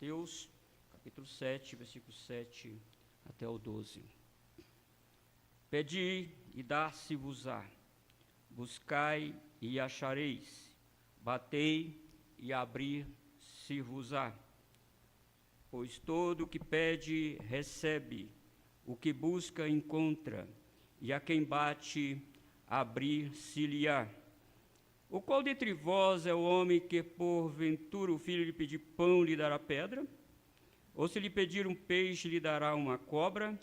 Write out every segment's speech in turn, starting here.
Mateus, capítulo 7, versículo 7 até o 12. Pedi e dar-se-vos-á, buscai e achareis, batei e abrir-se-vos-á. Pois todo o que pede, recebe, o que busca, encontra, e a quem bate, abrir-se-lhe-á. O qual dentre vós é o homem que, porventura, o filho lhe pedir pão, lhe dará pedra? Ou se lhe pedir um peixe, lhe dará uma cobra?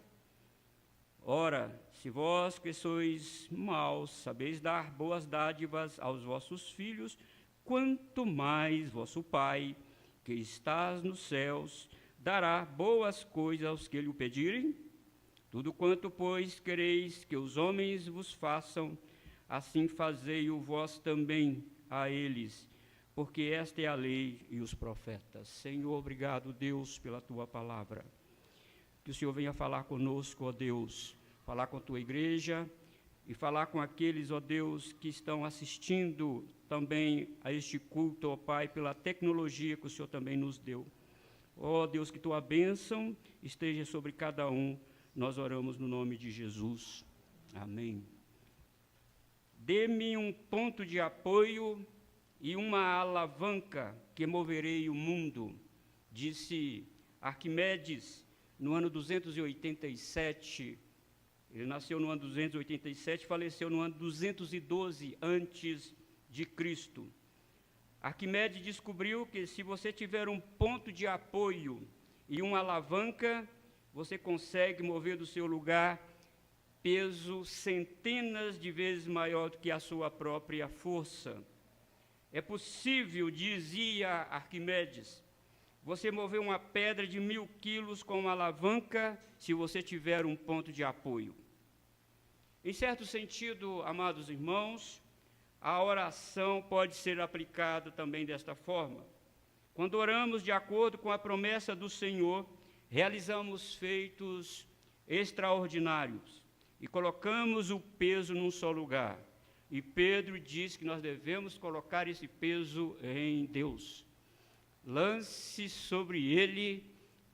Ora, se vós que sois maus, sabeis dar boas dádivas aos vossos filhos, quanto mais vosso Pai, que estás nos céus, dará boas coisas aos que lhe o pedirem? Tudo quanto, pois, quereis que os homens vos façam, assim fazei-o vós também a eles, porque esta é a lei e os profetas. Senhor, obrigado, Deus, pela tua palavra. Que o Senhor venha falar conosco, ó Deus, falar com a tua igreja e falar com aqueles, ó Deus, que estão assistindo também a este culto, ó Pai, pela tecnologia que o Senhor também nos deu. Ó Deus, que tua bênção esteja sobre cada um. Nós oramos no nome de Jesus. Amém. Dê-me um ponto de apoio e uma alavanca que moverei o mundo, disse Arquimedes no ano 287. Ele nasceu no ano 287, faleceu no ano 212 antes de Cristo. Arquimedes descobriu que se você tiver um ponto de apoio e uma alavanca, você consegue mover do seu lugar peso centenas de vezes maior do que a sua própria força. É possível, dizia Arquimedes, você mover uma pedra de 1000 quilos com uma alavanca se você tiver um ponto de apoio. Em certo sentido, amados irmãos, a oração pode ser aplicada também desta forma. Quando oramos de acordo com a promessa do Senhor, realizamos feitos extraordinários e colocamos o peso num só lugar. E Pedro diz que nós devemos colocar esse peso em Deus. Lance sobre ele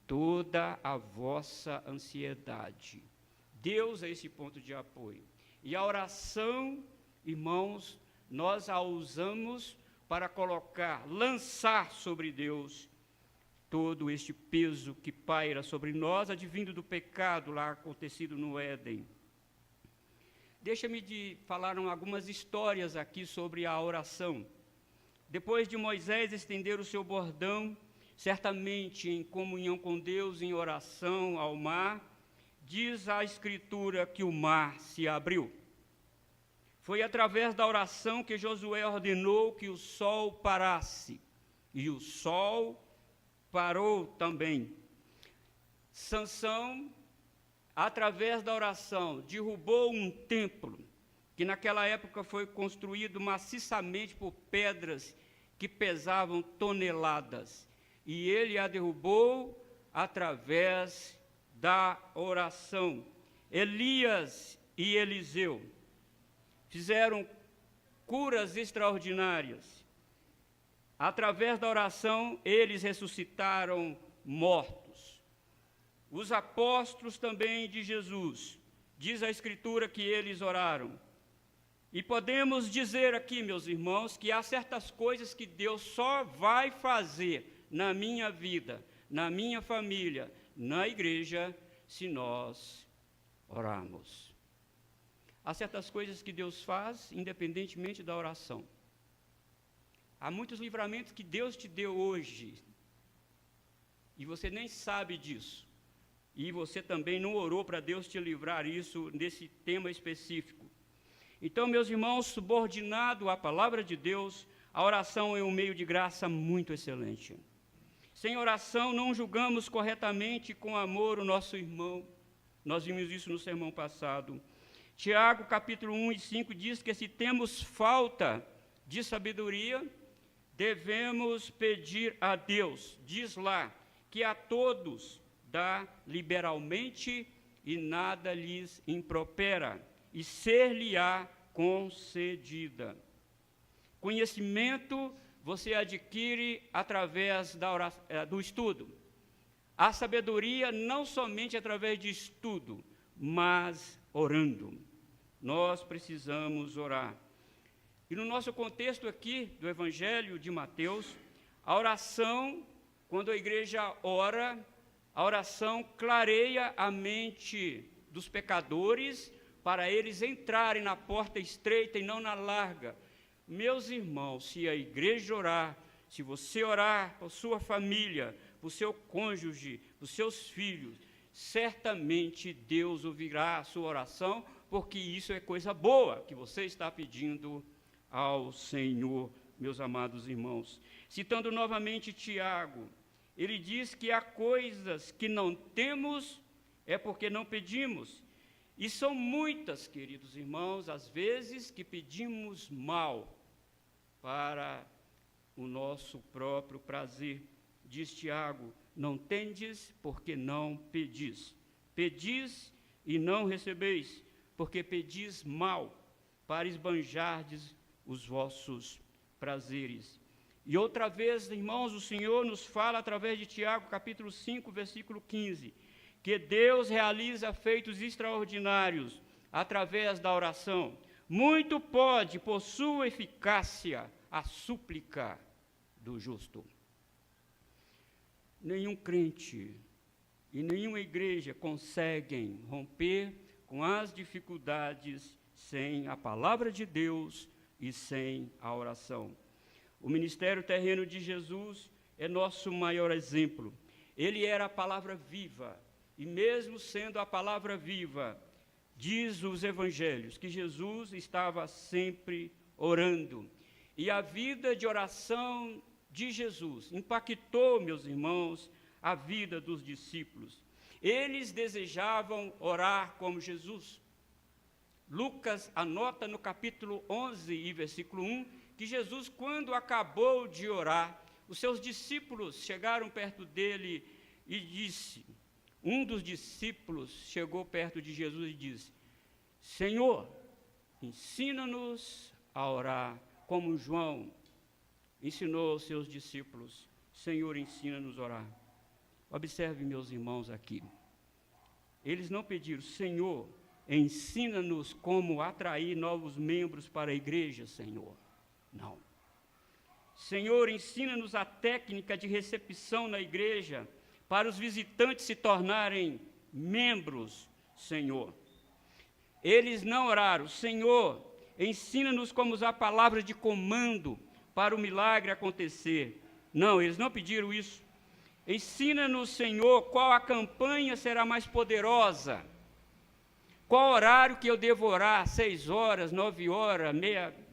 toda a vossa ansiedade. Deus é esse ponto de apoio. E a oração, irmãos, nós a usamos para colocar, lançar sobre Deus todo este peso que paira sobre nós, advindo do pecado lá acontecido no Éden. Deixa-me de falar algumas histórias aqui sobre a oração. Depois de Moisés estender o seu bordão, certamente em comunhão com Deus, em oração ao mar, diz a Escritura que o mar se abriu. Foi através da oração que Josué ordenou que o sol parasse, e o sol parou também. Sansão, através da oração, derrubou um templo, que naquela época foi construído maciçamente por pedras que pesavam toneladas, e ele a derrubou através da oração. Elias e Eliseu fizeram curas extraordinárias. Através da oração, eles ressuscitaram mortos. Os apóstolos também de Jesus, diz a Escritura que eles oraram. E podemos dizer aqui, meus irmãos, que há certas coisas que Deus só vai fazer na minha vida, na minha família, na igreja, se nós orarmos. Há certas coisas que Deus faz independentemente da oração. Há muitos livramentos que Deus te deu hoje, e você nem sabe disso. E você também não orou para Deus te livrar isso nesse tema específico. Então, meus irmãos, subordinado à palavra de Deus, a oração é um meio de graça muito excelente. Sem oração, não julgamos corretamente com amor o nosso irmão. Nós vimos isso no sermão passado. Tiago, capítulo 1 e 5, diz que se temos falta de sabedoria, devemos pedir a Deus. Diz lá que a todos dá liberalmente e nada lhes impropera, e ser-lhe-á concedida. Conhecimento você adquire através do estudo. A sabedoria não somente através de estudo, mas orando. Nós precisamos orar. E no nosso contexto aqui do Evangelho de Mateus, a oração, quando a igreja ora, a oração clareia a mente dos pecadores para eles entrarem na porta estreita e não na larga. Meus irmãos, se a igreja orar, se você orar por sua família, por seu cônjuge, por seus filhos, certamente Deus ouvirá a sua oração, porque isso é coisa boa que você está pedindo ao Senhor, meus amados irmãos. Citando novamente Tiago, ele diz que há coisas que não temos, é porque não pedimos. E são muitas, queridos irmãos, as vezes que pedimos mal para o nosso próprio prazer. Diz Tiago, não tendes porque não pedis. Pedis e não recebeis, porque pedis mal, para esbanjardes os vossos prazeres. E outra vez, irmãos, o Senhor nos fala através de Tiago, capítulo 5, versículo 15, que Deus realiza feitos extraordinários através da oração. Muito pode, por sua eficácia, a súplica do justo. Nenhum crente e nenhuma igreja conseguem romper com as dificuldades sem a palavra de Deus e sem a oração. O ministério terreno de Jesus é nosso maior exemplo. Ele era a palavra viva, e mesmo sendo a palavra viva, diz os evangelhos que Jesus estava sempre orando. E a vida de oração de Jesus impactou, meus irmãos, a vida dos discípulos. Eles desejavam orar como Jesus. Lucas anota no capítulo 11 e versículo 1, que Jesus, quando acabou de orar, os seus discípulos chegaram perto dele e disse, um dos discípulos chegou perto de Jesus e disse, Senhor, ensina-nos a orar, como João ensinou aos seus discípulos, Senhor, ensina-nos a orar. Observe, meus irmãos, aqui. Eles não pediram, Senhor, ensina-nos como atrair novos membros para a igreja, Senhor. Não. Senhor, ensina-nos a técnica de recepção na igreja para os visitantes se tornarem membros, Senhor. Eles não oraram, Senhor, ensina-nos como usar palavras de comando para o milagre acontecer. Não, eles não pediram isso. Ensina-nos, Senhor, qual a campanha será mais poderosa. Qual horário que eu devo orar? 6 horas, 9 horas,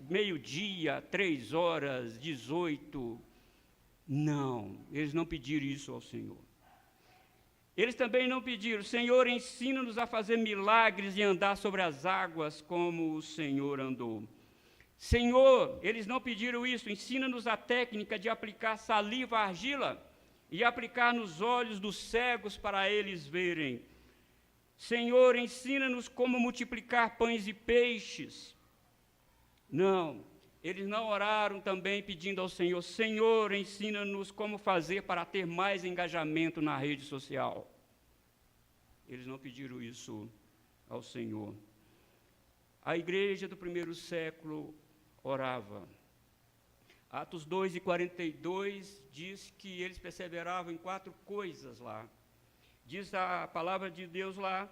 meio-dia, 3 horas, 18. Não, eles não pediram isso ao Senhor. Eles também não pediram, Senhor, ensina-nos a fazer milagres e andar sobre as águas como o Senhor andou. Senhor, eles não pediram isso, ensina-nos a técnica de aplicar saliva à argila e aplicar nos olhos dos cegos para eles verem. Senhor, ensina-nos como multiplicar pães e peixes. Não, eles não oraram também pedindo ao Senhor, Senhor, ensina-nos como fazer para ter mais engajamento na rede social. Eles não pediram isso ao Senhor. A igreja do primeiro século orava. Atos 2:42 diz que eles perseveravam em 4 coisas lá. Diz a palavra de Deus lá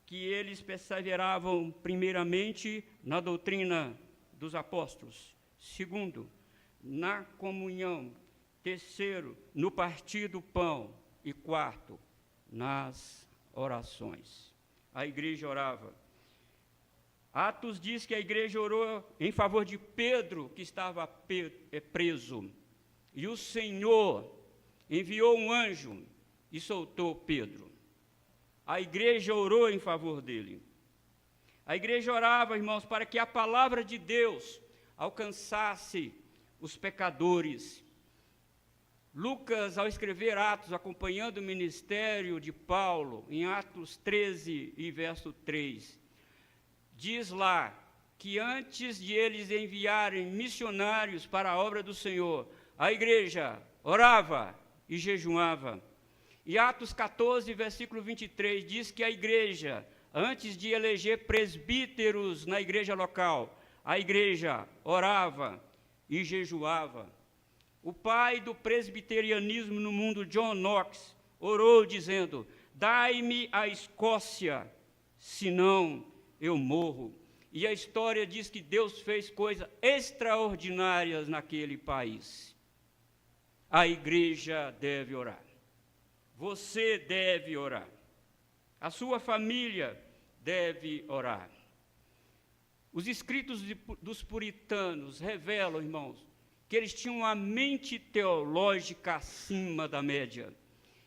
que eles perseveravam primeiramente na doutrina dos apóstolos, segundo, na comunhão, terceiro, no partir do pão e quarto, nas orações. A igreja orava. Atos diz que a igreja orou em favor de Pedro, que estava preso, e o Senhor enviou um anjo e soltou Pedro. A igreja orou em favor dele. A igreja orava, irmãos, para que a palavra de Deus alcançasse os pecadores. Lucas, ao escrever Atos, acompanhando o ministério de Paulo, em Atos 13 e verso 3, diz lá que antes de eles enviarem missionários para a obra do Senhor, a igreja orava e jejuava. E Atos 14, versículo 23, diz que a igreja, antes de eleger presbíteros na igreja local, a igreja orava e jejuava. O pai do presbiterianismo no mundo, John Knox, orou dizendo: dai-me a Escócia, senão eu morro. E a história diz que Deus fez coisas extraordinárias naquele país. A igreja deve orar. Você deve orar. A sua família deve orar. Os escritos dos puritanos revelam, irmãos, que eles tinham uma mente teológica acima da média.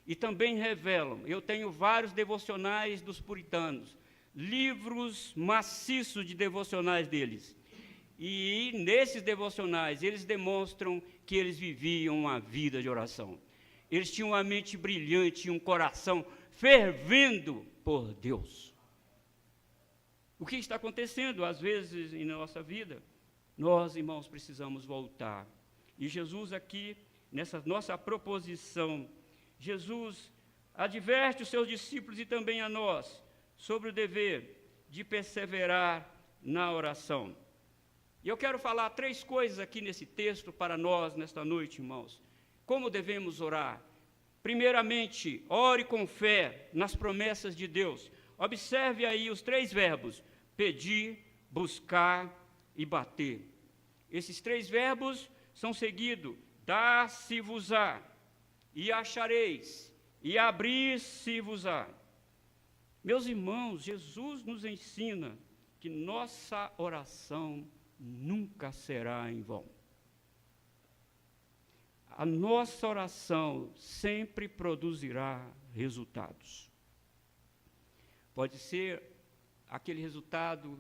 E também revelam, eu tenho vários devocionais dos puritanos, livros maciços de devocionais deles. E nesses devocionais, eles demonstram que eles viviam uma vida de oração. Eles tinham uma mente brilhante e um coração fervendo por Deus. O que está acontecendo, às vezes, em nossa vida? Nós, irmãos, precisamos voltar. E Jesus aqui, nessa nossa proposição, Jesus adverte os seus discípulos e também a nós sobre o dever de perseverar na oração. E eu quero falar 3 coisas aqui nesse texto para nós, nesta noite, irmãos. Como devemos orar? Primeiramente, ore com fé nas promessas de Deus. Observe aí os 3 verbos: pedir, buscar e bater. Esses 3 verbos são seguidos: dar-se-vos-á, e achareis, e abrir-se-vos-á. Meus irmãos, Jesus nos ensina que nossa oração nunca será em vão. A nossa oração sempre produzirá resultados. Pode ser aquele resultado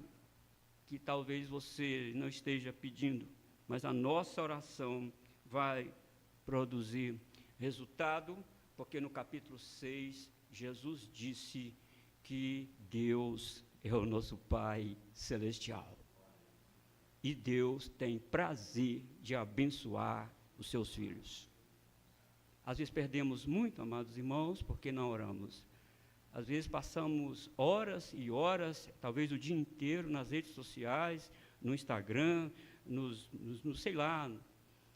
que talvez você não esteja pedindo, mas a nossa oração vai produzir resultado, porque no capítulo 6, Jesus disse que Deus é o nosso Pai Celestial. E Deus tem prazer de abençoar os seus filhos. Às vezes perdemos muito, amados irmãos, porque não oramos. Às vezes passamos horas e horas, talvez o dia inteiro, nas redes sociais, no Instagram, sei lá,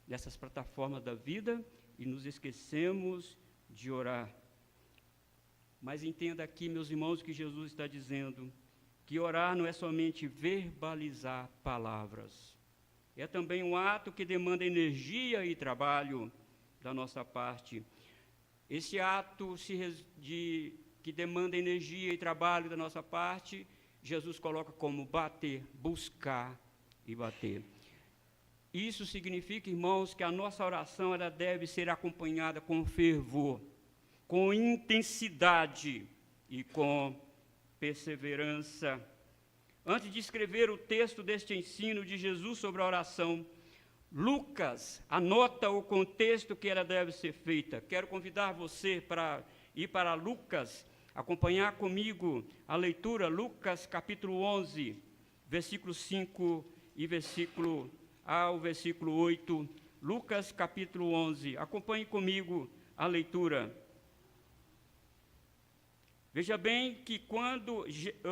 nessas plataformas da vida, e nos esquecemos de orar. Mas entenda aqui, meus irmãos, que Jesus está dizendo que orar não é somente verbalizar palavras. É também um ato que demanda energia e trabalho da nossa parte. Esse ato que demanda energia e trabalho da nossa parte, Jesus coloca como bater, buscar e bater. Isso significa, irmãos, que a nossa oração ela deve ser acompanhada com fervor, com intensidade e com perseverança. Antes de escrever o texto deste ensino de Jesus sobre a oração, Lucas anota o contexto que ela deve ser feita. Quero convidar você para ir para Lucas, acompanhar comigo a leitura, Lucas capítulo 11, versículo 5 e versículo 8. Lucas capítulo 11, acompanhe comigo a leitura. Veja bem que quando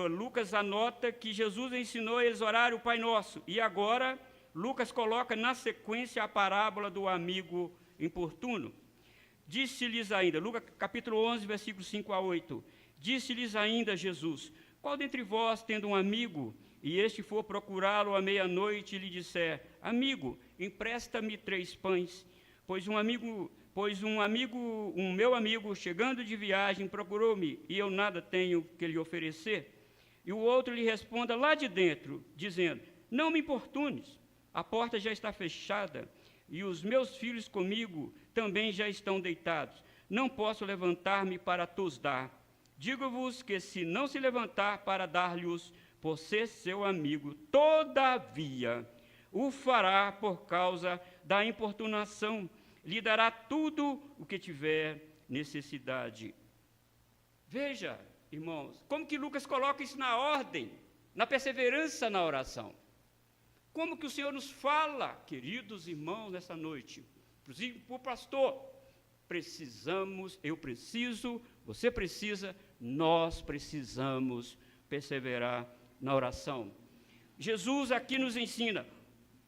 Lucas anota que Jesus ensinou eles a orar o Pai Nosso, e agora Lucas coloca na sequência a parábola do amigo importuno. Disse-lhes ainda, Lucas capítulo 11, versículos 5 a 8, disse-lhes ainda Jesus: qual dentre vós, tendo um amigo, e este for procurá-lo à meia-noite e lhe disser: amigo, empresta-me 3 pães, pois um meu amigo, chegando de viagem, procurou-me, e eu nada tenho que lhe oferecer. E o outro lhe responda lá de dentro, dizendo: não me importunes, a porta já está fechada, e os meus filhos comigo também já estão deitados. Não posso levantar-me para tos dar. Digo-vos que se não se levantar para dar-lhes, por ser seu amigo, todavia o fará por causa da importunação, lhe dará tudo o que tiver necessidade. Veja, irmãos, como que Lucas coloca isso na ordem, na perseverança na oração. Como que o Senhor nos fala, queridos irmãos, nessa noite, inclusive para o pastor. Precisamos, eu preciso, você precisa, nós precisamos perseverar na oração. Jesus aqui nos ensina: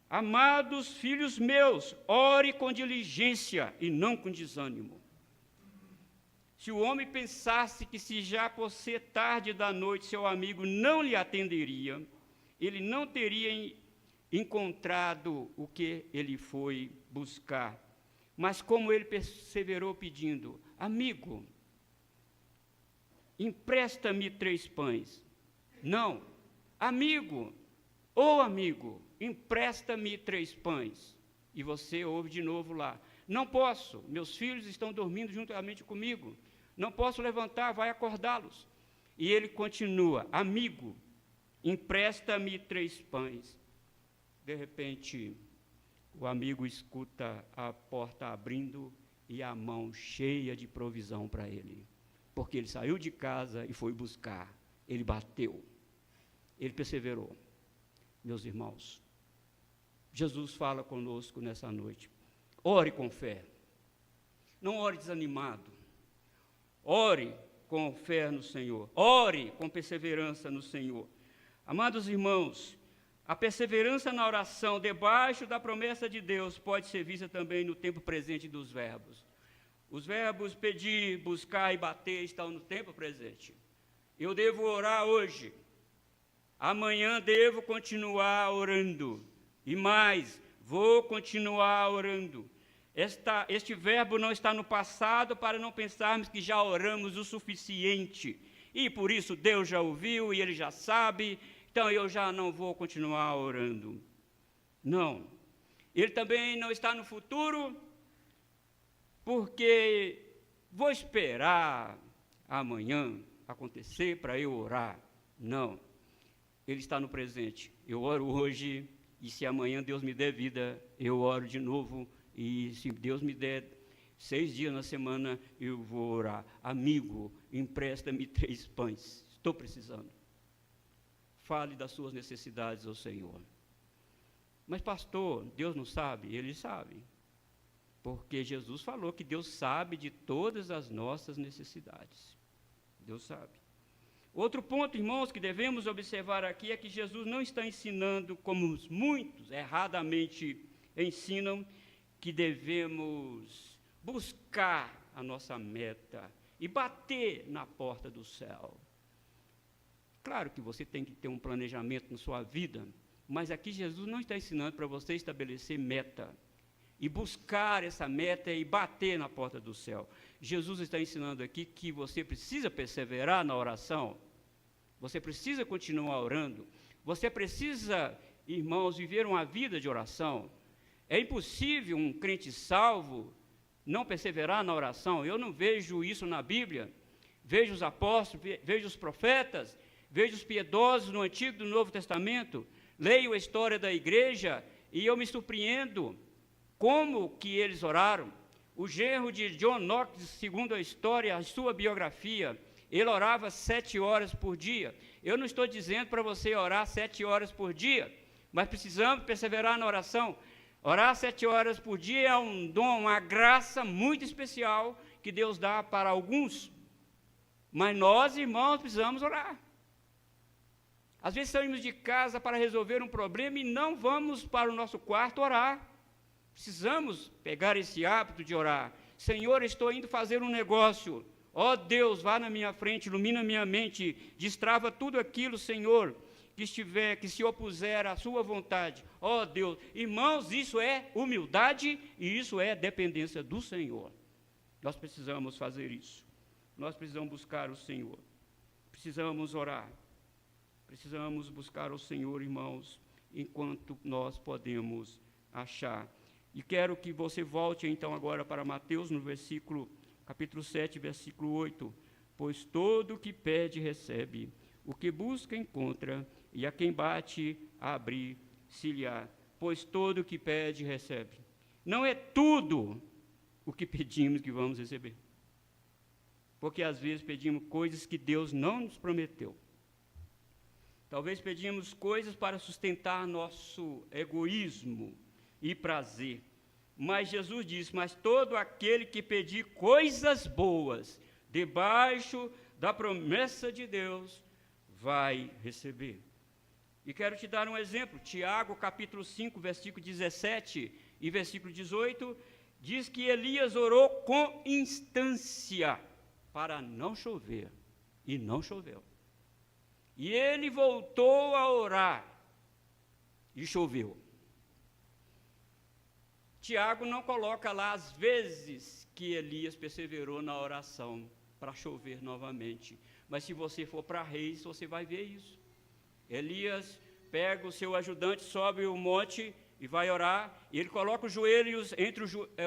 amados filhos meus, ore com diligência e não com desânimo. Se o homem pensasse que se já por ser tarde da noite seu amigo não lhe atenderia, ele não teria encontrado o que ele foi buscar. Mas como ele perseverou pedindo: amigo, empresta-me 3 pães. Não, amigo, amigo, empresta-me 3 pães. E você ouve de novo lá: não posso, meus filhos estão dormindo juntamente comigo. Não posso levantar, vai acordá-los. E ele continua: amigo, empresta-me 3 pães. De repente, o amigo escuta a porta abrindo e a mão cheia de provisão para ele. Porque ele saiu de casa e foi buscar. Ele bateu. Ele perseverou. Meus irmãos, Jesus fala conosco nessa noite: ore com fé. Não ore desanimado. Ore com fé no Senhor. Ore com perseverança no Senhor. Amados irmãos, a perseverança na oração debaixo da promessa de Deus pode ser vista também no tempo presente dos verbos. Os verbos pedir, buscar e bater estão no tempo presente. Eu devo orar hoje. Amanhã devo continuar orando. E mais, vou continuar orando. Este verbo não está no passado para não pensarmos que já oramos o suficiente. E por isso Deus já ouviu e Ele já sabe, então eu já não vou continuar orando. Não. Ele também não está no futuro, porque vou esperar amanhã acontecer para eu orar. Não. Ele está no presente. Eu oro hoje, e se amanhã Deus me der vida, eu oro de novo. E se Deus me der 6 dias na semana, eu vou orar. Amigo, empresta-me 3 pães. Estou precisando. Fale das suas necessidades ao Senhor. Mas, pastor, Deus não sabe? Ele sabe. Porque Jesus falou que Deus sabe de todas as nossas necessidades. Deus sabe. Outro ponto, irmãos, que devemos observar aqui é que Jesus não está ensinando, como muitos erradamente ensinam, que devemos buscar a nossa meta e bater na porta do céu. Claro que você tem que ter um planejamento na sua vida, mas aqui Jesus não está ensinando para você estabelecer meta e buscar essa meta e bater na porta do céu. Jesus está ensinando aqui que você precisa perseverar na oração, você precisa continuar orando, você precisa, irmãos, viver uma vida de oração. É impossível um crente salvo não perseverar na oração. Eu não vejo isso na Bíblia. Vejo os apóstolos, vejo os profetas, vejo os piedosos no Antigo e no Novo Testamento, leio a história da igreja e eu me surpreendo como que eles oraram. O genro de John Knox, segundo a história, a sua biografia, ele orava 7 horas por dia. Eu não estou dizendo para você orar 7 horas por dia, mas precisamos perseverar na oração. Orar 7 horas por dia é um dom, uma graça muito especial que Deus dá para alguns. Mas nós, irmãos, precisamos orar. Às vezes saímos de casa para resolver um problema e não vamos para o nosso quarto orar. Precisamos pegar esse hábito de orar. Senhor, estou indo fazer um negócio. Ó Deus, vá na minha frente, ilumina minha mente, destrava tudo aquilo, Senhor, que se opuser à sua vontade. Ó Deus, irmãos, isso é humildade e isso é dependência do Senhor. Nós precisamos fazer isso. Nós precisamos buscar o Senhor. Precisamos orar. Precisamos buscar o Senhor, irmãos, enquanto nós podemos achar. E quero que você volte então agora para Mateus, no capítulo 7, versículo 8. Pois todo o que pede, recebe. O que busca, encontra. E a quem bate, abrir-se-lhe-á. Pois todo o que pede, recebe. Não é tudo o que pedimos que vamos receber. Porque às vezes pedimos coisas que Deus não nos prometeu. Talvez pedimos coisas para sustentar nosso egoísmo e prazer. Mas Jesus disse: mas todo aquele que pedir coisas boas, debaixo da promessa de Deus, vai receber. E quero te dar um exemplo. Tiago, capítulo 5, versículo 17 e versículo 18, diz que Elias orou com instância para não chover, e não choveu. E ele voltou a orar, e choveu. Tiago não coloca lá as vezes que Elias perseverou na oração para chover novamente. Mas se você for para Reis, você vai ver isso. Elias pega o seu ajudante, sobe o monte e vai orar. E ele coloca os joelhos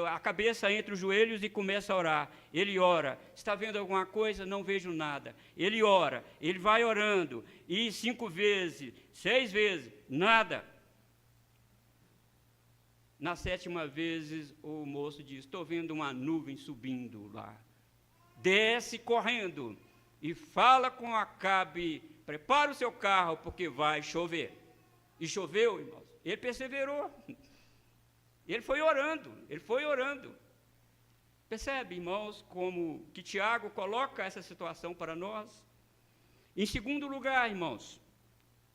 a cabeça entre os joelhos e começa a orar. Ele ora. Está vendo alguma coisa? Não vejo nada. Ele ora. Ele vai orando. E 5 vezes, 6 vezes, nada. Na 7ª vez, o moço diz: estou vendo uma nuvem subindo lá. Desce correndo e fala com Acabe: prepara o seu carro, porque vai chover. E choveu, irmãos. Ele perseverou. Ele foi orando. Percebe, irmãos, como que Tiago coloca essa situação para nós? Em segundo lugar, irmãos,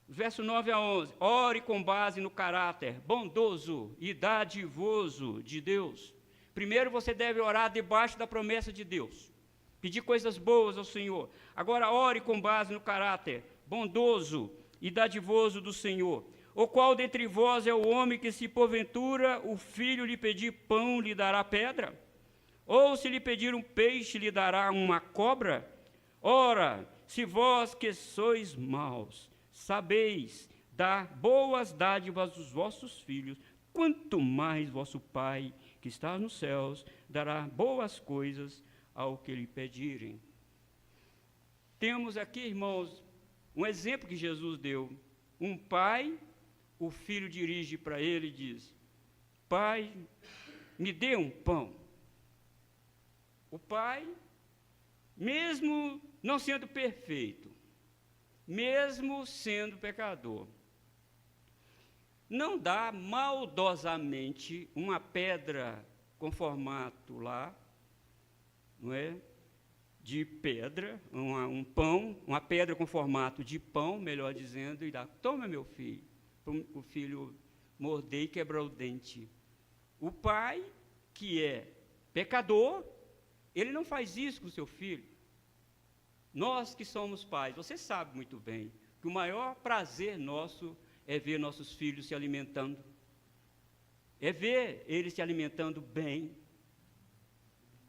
verso 9 a 11, ore com base no caráter bondoso e dadivoso de Deus. Primeiro você deve orar debaixo da promessa de Deus, pedir coisas boas ao Senhor. Agora ore com base no caráter bondoso e dadivoso do Senhor. O qual dentre vós é o homem que, se porventura o filho lhe pedir pão, lhe dará pedra? Ou se lhe pedir um peixe, lhe dará uma cobra? Ora, se vós que sois maus, sabeis dar boas dádivas aos vossos filhos, quanto mais vosso Pai, que está nos céus, dará boas coisas ao que lhe pedirem. Temos aqui, irmãos, um exemplo que Jesus deu. Um pai, o filho dirige para ele e diz: Pai, me dê um pão. O pai, mesmo não sendo perfeito, mesmo sendo pecador, não dá maldosamente uma pedra com formato lá, não é? De pedra, um pão, uma pedra com formato de pão, melhor dizendo, e dá: toma, meu filho. O filho morder e quebrar o dente. O pai, que é pecador, ele não faz isso com o seu filho. Nós que somos pais, você sabe muito bem que o maior prazer nosso é ver nossos filhos se alimentando, é ver eles se alimentando bem,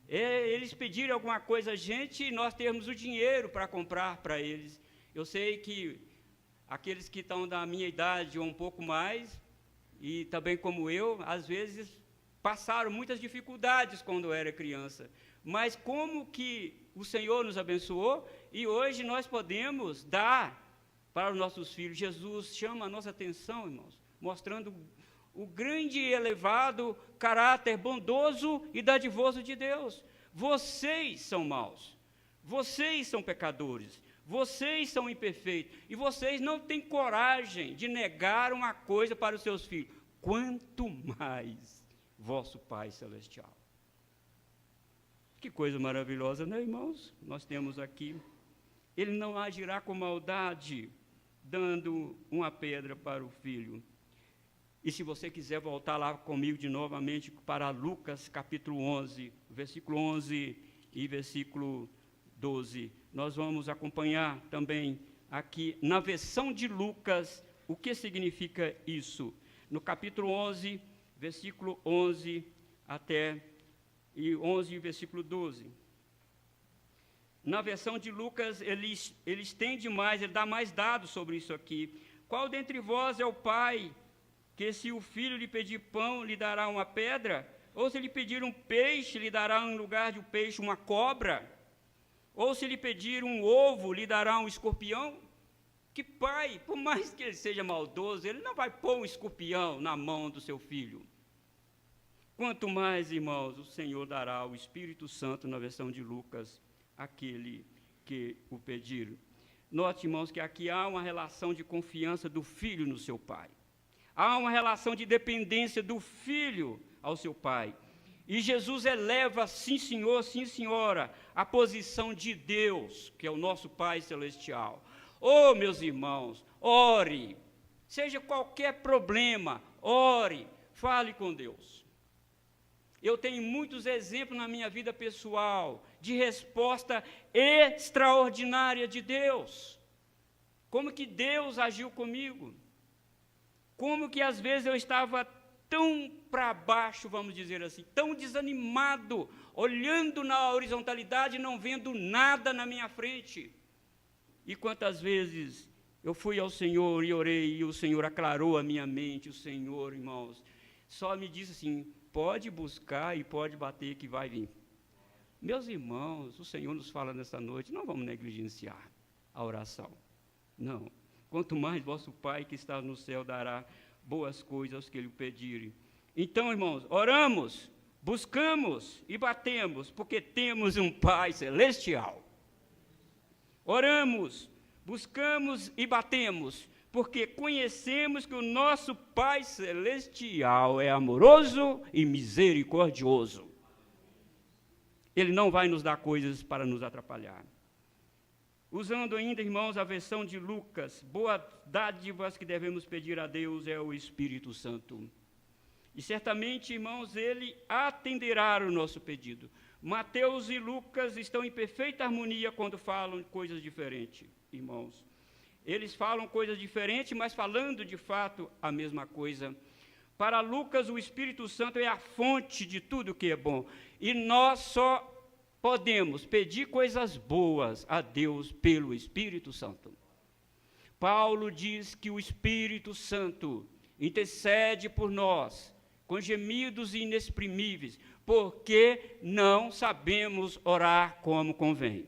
é eles pedirem alguma coisa a gente e nós termos o dinheiro para comprar para eles. Eu sei que aqueles que estão da minha idade ou um pouco mais, e também como eu, às vezes passaram muitas dificuldades quando eu era criança, mas como que o Senhor nos abençoou e hoje nós podemos dar para os nossos filhos. Jesus chama a nossa atenção, irmãos, mostrando o grande e elevado caráter bondoso e dadivoso de Deus. Vocês são maus, vocês são pecadores, vocês são imperfeitos, e vocês não têm coragem de negar uma coisa para os seus filhos, quanto mais vosso Pai Celestial. Que coisa maravilhosa, né, irmãos? Nós temos aqui, ele não agirá com maldade, dando uma pedra para o filho. E se você quiser voltar lá comigo de novamente para Lucas capítulo 11, versículo 11 e versículo 12, nós vamos acompanhar também aqui na versão de Lucas o que significa isso. No capítulo 11, versículo 11 até e 11, versículo 12. Na versão de Lucas, ele estende mais, ele dá mais dados sobre isso aqui. Qual dentre vós é o pai que, se o filho lhe pedir pão, lhe dará uma pedra? Ou se lhe pedir um peixe, lhe dará em lugar de um peixe uma cobra? Ou se lhe pedir um ovo, lhe dará um escorpião? Que pai, por mais que ele seja maldoso, ele não vai pôr um escorpião na mão do seu filho. Quanto mais, irmãos, o Senhor dará o Espírito Santo, na versão de Lucas, àquele que o pedir. Note, irmãos, que aqui há uma relação de confiança do filho no seu pai. Há uma relação de dependência do filho ao seu Pai. E Jesus eleva, sim senhor, sim senhora, a posição de Deus, que é o nosso Pai Celestial. Oh, meus irmãos, ore, seja qualquer problema, ore, fale com Deus. Eu tenho muitos exemplos na minha vida pessoal de resposta extraordinária de Deus. Como que Deus agiu comigo? Como que às vezes eu estava tão para baixo, vamos dizer assim, tão desanimado, olhando na horizontalidade e não vendo nada na minha frente. E quantas vezes eu fui ao Senhor e orei, e o Senhor aclarou a minha mente, o Senhor, irmãos, só me disse assim, pode buscar e pode bater que vai vir. Meus irmãos, o Senhor nos fala nessa noite, não vamos negligenciar a oração. Não. Quanto mais vosso Pai que está no céu dará boas coisas aos que lhe pedirem. Então, irmãos, oramos, buscamos e batemos, porque temos um Pai celestial. Oramos, buscamos e batemos, porque conhecemos que o nosso Pai celestial é amoroso e misericordioso. Ele não vai nos dar coisas para nos atrapalhar. Usando ainda, irmãos, a versão de Lucas, boas dádivas que devemos pedir a Deus é o Espírito Santo. E certamente, irmãos, ele atenderá o nosso pedido. Mateus e Lucas estão em perfeita harmonia quando falam coisas diferentes, irmãos. Eles falam coisas diferentes, mas falando de fato a mesma coisa. Para Lucas, o Espírito Santo é a fonte de tudo que é bom. E nós só podemos pedir coisas boas a Deus pelo Espírito Santo. Paulo diz que o Espírito Santo intercede por nós, com gemidos inexprimíveis, porque não sabemos orar como convém.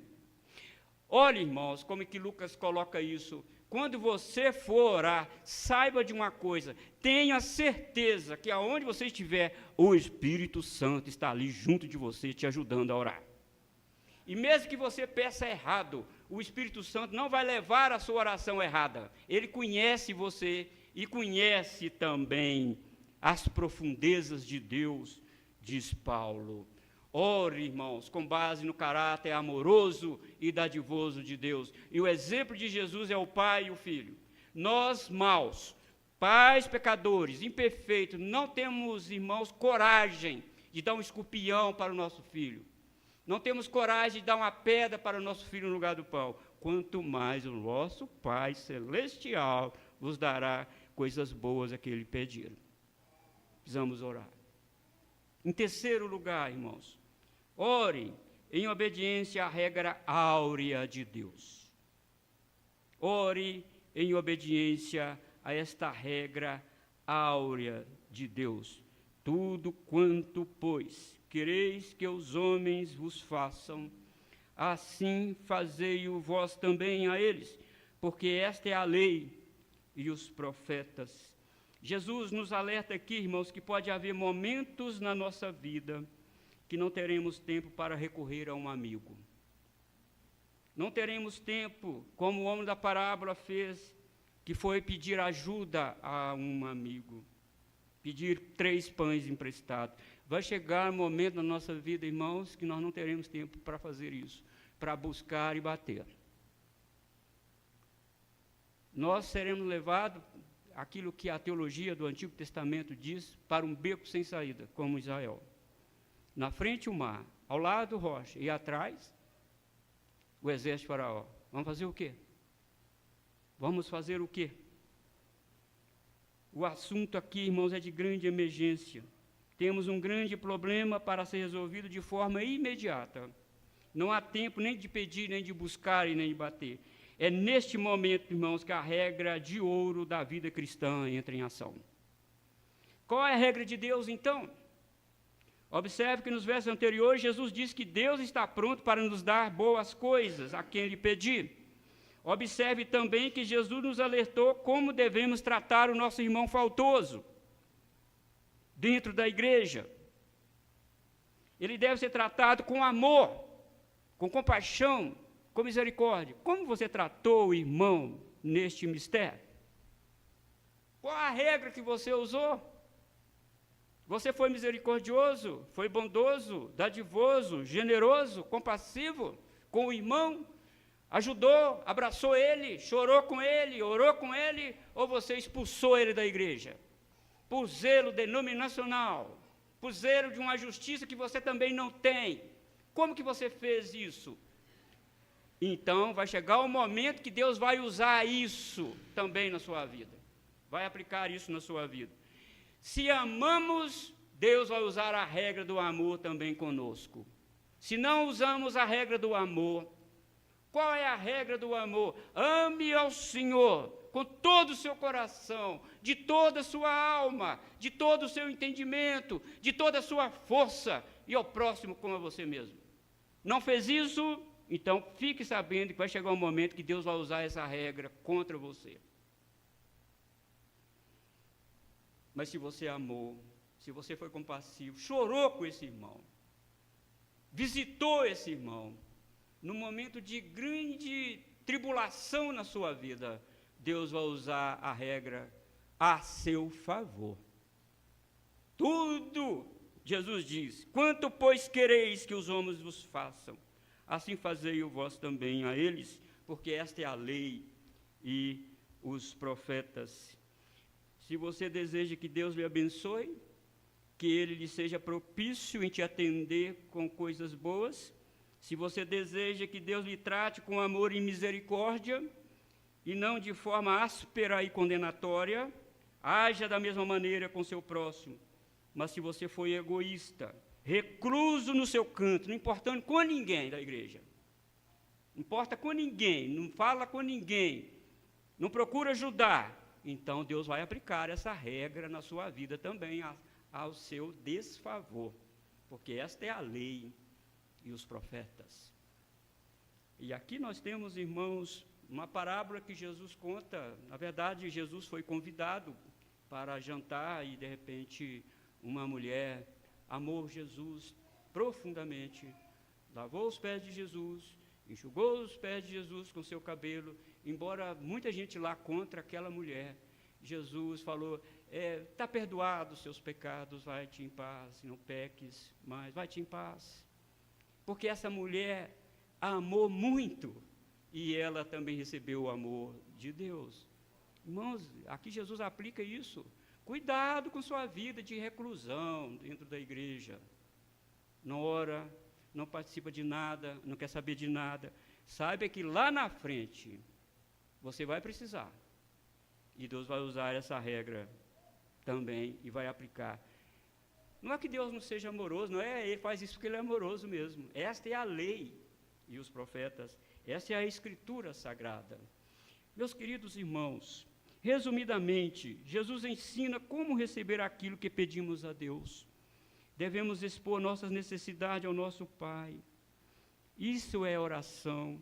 Olha, irmãos, como é que Lucas coloca isso. Quando você for orar, saiba de uma coisa, tenha certeza que aonde você estiver, o Espírito Santo está ali junto de você, te ajudando a orar. E mesmo que você peça errado, o Espírito Santo não vai levar a sua oração errada. Ele conhece você e conhece também as profundezas de Deus, diz Paulo. Ore, irmãos, com base no caráter amoroso e dadivoso de Deus. E o exemplo de Jesus é o Pai e o Filho. Nós, maus, pais pecadores, imperfeitos, não temos, irmãos, coragem de dar um escorpião para o nosso filho. Não temos coragem de dar uma pedra para o nosso filho no lugar do pão. Quanto mais o nosso Pai Celestial vos dará coisas boas a que Ele pedir. Precisamos orar. Em terceiro lugar, irmãos, ore em obediência à regra áurea de Deus. Ore em obediência a esta regra áurea de Deus. Tudo quanto, pois, quereis que os homens vos façam, assim fazei-o vós também a eles, porque esta é a lei e os profetas. Jesus nos alerta aqui, irmãos, que pode haver momentos na nossa vida que não teremos tempo para recorrer a um amigo. Não teremos tempo, como o homem da parábola fez, que foi pedir ajuda a um amigo, pedir 3 pães emprestados. Vai chegar um momento na nossa vida, irmãos, que nós não teremos tempo para fazer isso, para buscar e bater. Nós seremos levados, aquilo que a teologia do Antigo Testamento diz, para um beco sem saída, como Israel. Na frente o mar, ao lado rocha, e atrás o exército de Faraó. Vamos fazer o quê? Vamos fazer o quê? O assunto aqui, irmãos, é de grande emergência. Temos um grande problema para ser resolvido de forma imediata. Não há tempo nem de pedir, nem de buscar e nem de bater. É neste momento, irmãos, que a regra de ouro da vida cristã entra em ação. Qual é a regra de Deus, então? Observe que nos versos anteriores, Jesus diz que Deus está pronto para nos dar boas coisas a quem lhe pedir. Observe também que Jesus nos alertou como devemos tratar o nosso irmão faltoso dentro da igreja. Ele deve ser tratado com amor, com compaixão, com misericórdia. Como você tratou o irmão neste mistério? Qual a regra que você usou? Você foi misericordioso, foi bondoso, dadivoso, generoso, compassivo com o irmão? Ajudou, abraçou ele, chorou com ele, orou com ele, ou você expulsou ele da igreja? Por zelo denominacional, por zelo de uma justiça que você também não tem. Como que você fez isso? Então, vai chegar o momento que Deus vai usar isso também na sua vida. Vai aplicar isso na sua vida. Se amamos, Deus vai usar a regra do amor também conosco. Se não usamos a regra do amor, qual é a regra do amor? Ame ao Senhor com todo o seu coração, de toda a sua alma, de todo o seu entendimento, de toda a sua força, e ao próximo como a você mesmo. Não fez isso? Então fique sabendo que vai chegar um momento que Deus vai usar essa regra contra você. Mas se você amou, se você foi compassivo, chorou com esse irmão, visitou esse irmão, no momento de grande tribulação na sua vida, Deus vai usar a regra a seu favor. Tudo, Jesus diz, quanto, pois, quereis que os homens vos façam, assim fazei o vós também a eles, porque esta é a lei e os profetas. Se você deseja que Deus lhe abençoe, que Ele lhe seja propício em te atender com coisas boas, se você deseja que Deus lhe trate com amor e misericórdia, e não de forma áspera e condenatória, haja da mesma maneira com seu próximo. Mas se você for egoísta, recluso no seu canto, não importando com ninguém da igreja, não importa com ninguém, não fala com ninguém, não procura ajudar, então Deus vai aplicar essa regra na sua vida também, ao seu desfavor, porque esta é a lei e os profetas. E aqui nós temos, irmãos, uma parábola que Jesus conta. Na verdade, Jesus foi convidado para jantar e, de repente, uma mulher amou Jesus profundamente, lavou os pés de Jesus, enxugou os pés de Jesus com seu cabelo, embora muita gente lá contra aquela mulher. Jesus falou, está perdoado os seus pecados, vai-te em paz, não peques mais, vai-te em paz. Porque essa mulher a amou muito, e ela também recebeu o amor de Deus. Irmãos, aqui Jesus aplica isso. Cuidado com sua vida de reclusão dentro da igreja. Não ora, não participa de nada, não quer saber de nada. Saiba que lá na frente você vai precisar. E Deus vai usar essa regra também e vai aplicar. Não é que Deus não seja amoroso, não é, Ele faz isso porque Ele é amoroso mesmo. Esta é a lei e os profetas, essa é a Escritura Sagrada. Meus queridos irmãos, resumidamente, Jesus ensina como receber aquilo que pedimos a Deus. Devemos expor nossas necessidades ao nosso Pai. Isso é oração.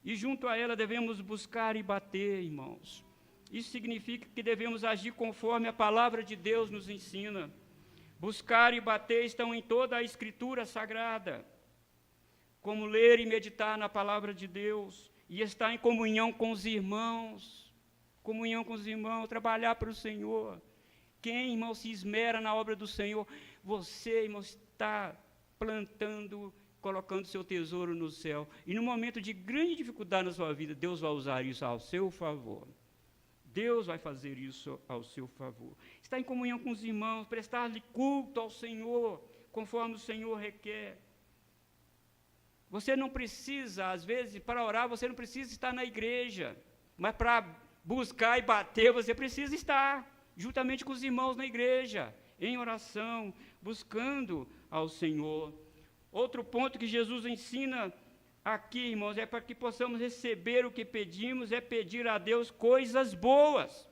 E junto a ela devemos buscar e bater, irmãos. Isso significa que devemos agir conforme a palavra de Deus nos ensina. Buscar e bater estão em toda a Escritura Sagrada. Como ler e meditar na palavra de Deus, e estar em comunhão com os irmãos, trabalhar para o Senhor. Quem, irmão, se esmera na obra do Senhor, você, irmão, está plantando, colocando seu tesouro no céu, e no momento de grande dificuldade na sua vida, Deus vai usar isso ao seu favor. Deus vai fazer isso ao seu favor. Estar em comunhão com os irmãos, prestar-lhe culto ao Senhor, conforme o Senhor requer. Você não precisa, às vezes, para orar, você não precisa estar na igreja, mas para buscar e bater, você precisa estar juntamente com os irmãos na igreja, em oração, buscando ao Senhor. Outro ponto que Jesus ensina aqui, irmãos, é para que possamos receber o que pedimos, é pedir a Deus coisas boas.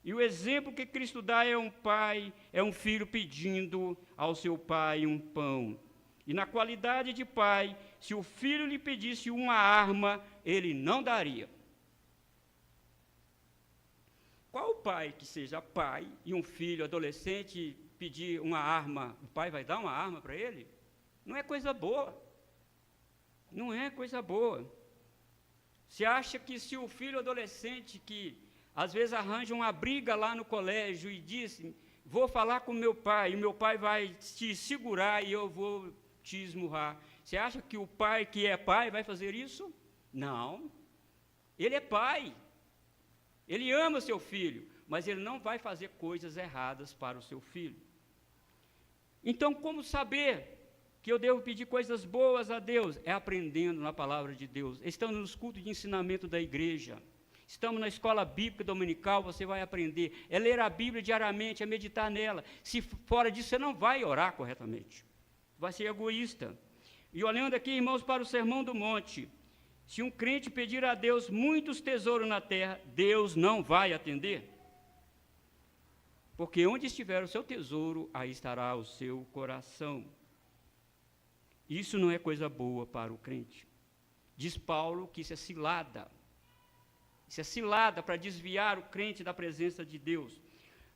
E o exemplo que Cristo dá é um pai, é um filho pedindo ao seu pai um pão. E na qualidade de pai, se o filho lhe pedisse uma arma, ele não daria. Qual pai que seja pai e um filho adolescente pedir uma arma, o pai vai dar uma arma para ele? Não é coisa boa. Não é coisa boa. Você acha que se o filho adolescente que às vezes arranja uma briga lá no colégio e diz, vou falar com meu pai, e meu pai vai te segurar e eu vou te esmurrar. Você acha que o pai que é pai vai fazer isso? Não. Ele é pai. Ele ama seu filho, mas ele não vai fazer coisas erradas para o seu filho. Então, como saber que eu devo pedir coisas boas a Deus? É aprendendo na palavra de Deus. Estamos nos cultos de ensinamento da igreja. Estamos na escola bíblica dominical, você vai aprender. É ler a Bíblia diariamente, é meditar nela. Se fora disso, você não vai orar corretamente. Vai ser egoísta. E olhando aqui, irmãos, para o Sermão do Monte, se um crente pedir a Deus muitos tesouros na terra, Deus não vai atender. Porque onde estiver o seu tesouro, aí estará o seu coração. Isso não é coisa boa para o crente. Diz Paulo que isso é cilada. Isso é cilada para desviar o crente da presença de Deus.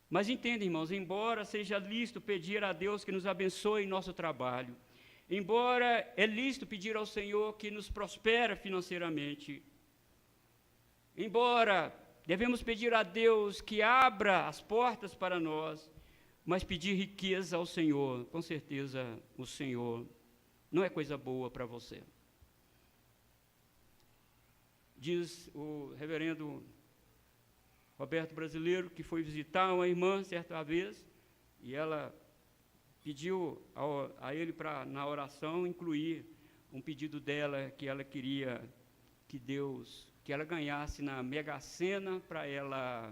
Mas entenda, irmãos, embora seja lícito pedir a Deus que nos abençoe em nosso trabalho, embora é lícito pedir ao Senhor que nos prospere financeiramente, embora devemos pedir a Deus que abra as portas para nós, mas pedir riqueza ao Senhor, com certeza o Senhor não é coisa boa para você. Diz o reverendo Roberto Brasileiro, que foi visitar uma irmã certa vez, e ela pediu a ele para, na oração, incluir um pedido dela, que ela queria que ela ganhasse na Mega Sena para ela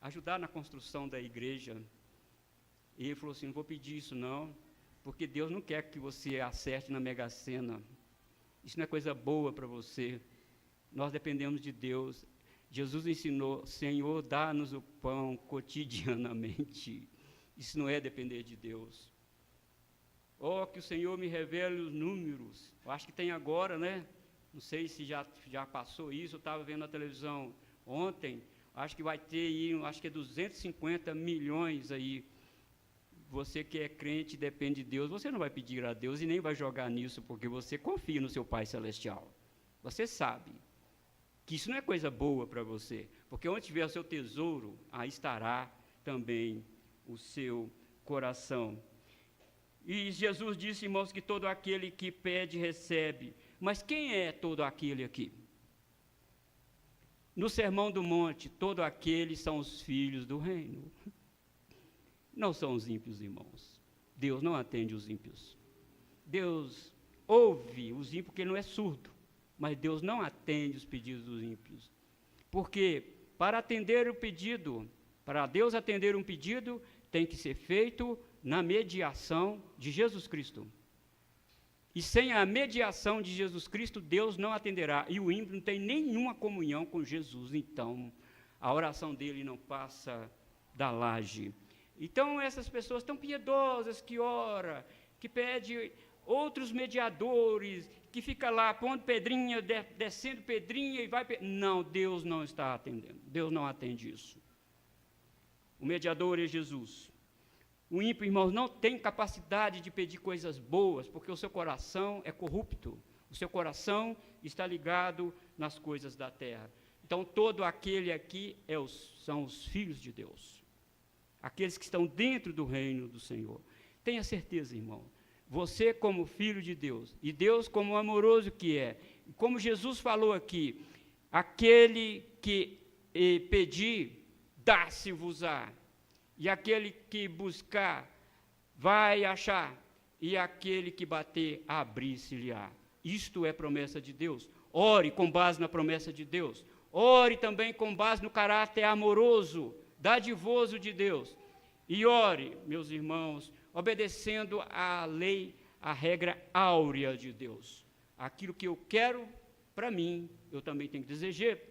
ajudar na construção da igreja. E ele falou assim, não vou pedir isso não, porque Deus não quer que você acerte na Mega Sena. Isso não é coisa boa para você. Nós dependemos de Deus. Jesus ensinou, Senhor, dá-nos o pão cotidianamente. Isso não é depender de Deus. Oh, que o Senhor me revele os números. Eu acho que tem agora, né? Não sei se já passou isso, eu estava vendo na televisão ontem, acho que vai ter aí, acho que é 250 milhões aí. Você que é crente e depende de Deus, você não vai pedir a Deus e nem vai jogar nisso, porque você confia no seu Pai Celestial. Você sabe que isso não é coisa boa para você, porque onde tiver o seu tesouro, aí estará também o seu coração. E Jesus disse, irmãos, que todo aquele que pede, recebe. Mas quem é todo aquele aqui? No Sermão do Monte, todo aqueles são os filhos do reino. Não são os ímpios, irmãos. Deus não atende os ímpios. Deus ouve os ímpios, porque ele não é surdo. Mas Deus não atende os pedidos dos ímpios. Porque para atender o pedido, para Deus atender um pedido, tem que ser feito na mediação de Jesus Cristo. E sem a mediação de Jesus Cristo, Deus não atenderá. E o ímpio não tem nenhuma comunhão com Jesus. Então, a oração dele não passa da laje. Então, essas pessoas tão piedosas que oram, que pedem outros mediadores, que fica lá pondo pedrinha, descendo pedrinha e vai... Não, Deus não está atendendo. Deus não atende isso. O mediador é Jesus. O ímpio, irmãos, não tem capacidade de pedir coisas boas, porque o seu coração é corrupto. O seu coração está ligado nas coisas da terra. Então, todo aquele aqui são os filhos de Deus. Aqueles que estão dentro do reino do Senhor. Tenha certeza, irmão. Você como filho de Deus, e Deus como amoroso que é, como Jesus falou aqui, aquele que pedir, dá-se-vos-á. E aquele que buscar, vai achar. E aquele que bater, abrir-se-lhe-á. Isto é promessa de Deus. Ore com base na promessa de Deus. Ore também com base no caráter amoroso, dadivoso de Deus. E ore, meus irmãos, obedecendo à lei, à regra áurea de Deus. Aquilo que eu quero para mim, eu também tenho que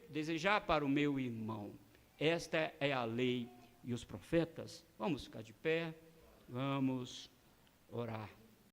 desejar para o meu irmão. Esta é a lei e os profetas. Vamos ficar de pé, vamos orar.